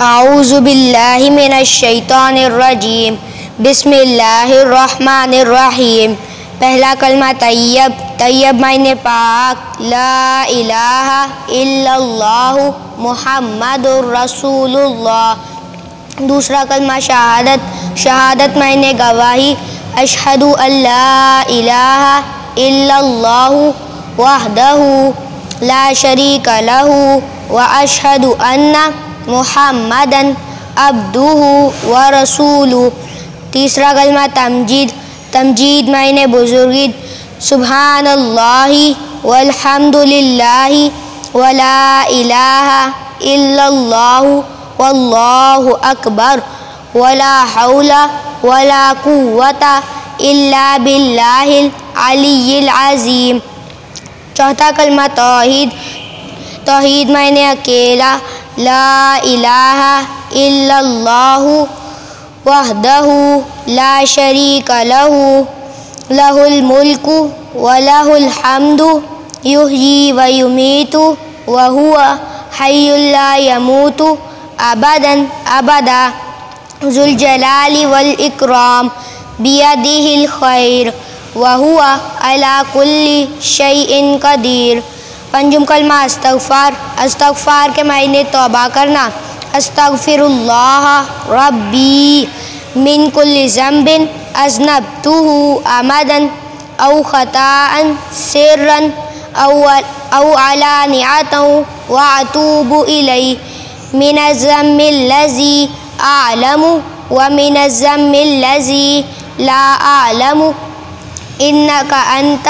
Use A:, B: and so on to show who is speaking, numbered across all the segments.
A: اعوذ باللہ من الشیطان الرجیم بسم اللہ الرحمن الرحیم۔ پہلا کلمہ طیب، طیب معنی پاک، لا الہ الا اللہ محمد الرسول اللہ۔ دوسرا کلمہ شہادت، شہادت معنی گواہی، اشہد ان لا الہ الا اللہ وحدہ لا شریک لہ واشہد ان محمدً عبدہ ورسولہ۔ تیسرا کلمہ تمجید، تمجید معنی بزرگی، سبحان اللہ والحمد للہ ولا الہ الا اللہ واللہ اکبر ولا حول ولا قوۃ الا باللہ العلی العظیم۔ چوتھا کلمہ توحید، توحید معنی اکیلا، لا الہ الا اللہ وحدہ لا شریک لہ لہ الملک ولہ الحمد یحیی ویمیت وہو حی لا یموت ابدا ابدا ذو الجلال والاکرام بیدہ الخیر وہو علی کل شیء قدیر۔ پنجم کلمہ استغفار، استغفار کے معنی توبہ کرنا، استغفر اللہ ربی من کل ذنب اذنبتہ عمدا او خطأ سرا او علانیۃ واتوب الیہ من الذنب الذی اعلم ومن الذنب الذی لا اعلم انک انت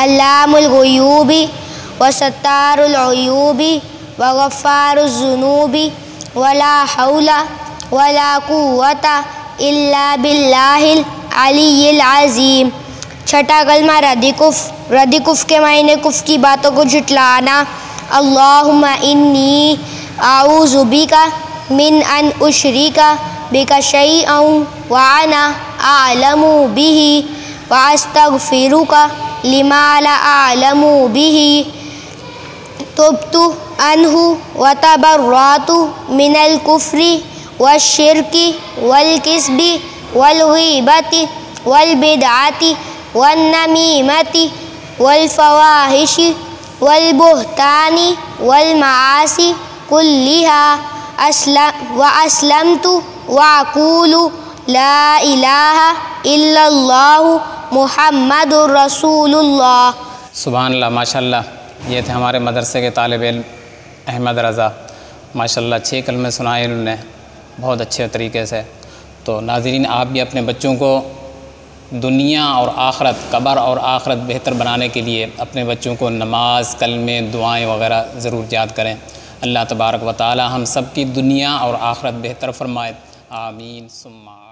A: علام الغیوب وستار العیوب وغفار الذنوب ولا حول ولا قوۃ الا باللہ العلی العظیم۔ چھٹا کلمہ رد کفر، رد کفر کے معنی کفر کی باتوں کو جھٹلانا، اللہم انی اعوذ بک من ان اشرک بک شیئا وانا اعلم بہ واستغفرک لما لا اعلم بہ تبت عنہ وتبرأت من الکفر والشرک والکذب والغیبۃ والبدعۃ والنمیمۃ والفواحش والبہتان والمعاصی کلہا واسلمت واقول لا الہ الا اللہ محمد الرسول اللہ۔
B: سبحان اللہ، ماشاءاللہ۔ یہ تھے ہمارے مدرسے کے طالب علم احمد رضا، ماشاءاللہ 6 کلمے سنائے انہوں نے بہت اچھے طریقے سے۔ تو ناظرین، آپ بھی اپنے بچوں کو دنیا اور آخرت، قبر اور آخرت بہتر بنانے کے لیے اپنے بچوں کو نماز، کلمے، دعائیں وغیرہ ضرور یاد کریں۔ اللہ تبارک و تعالی ہم سب کی دنیا اور آخرت بہتر فرمائے، آمین ثم آمین۔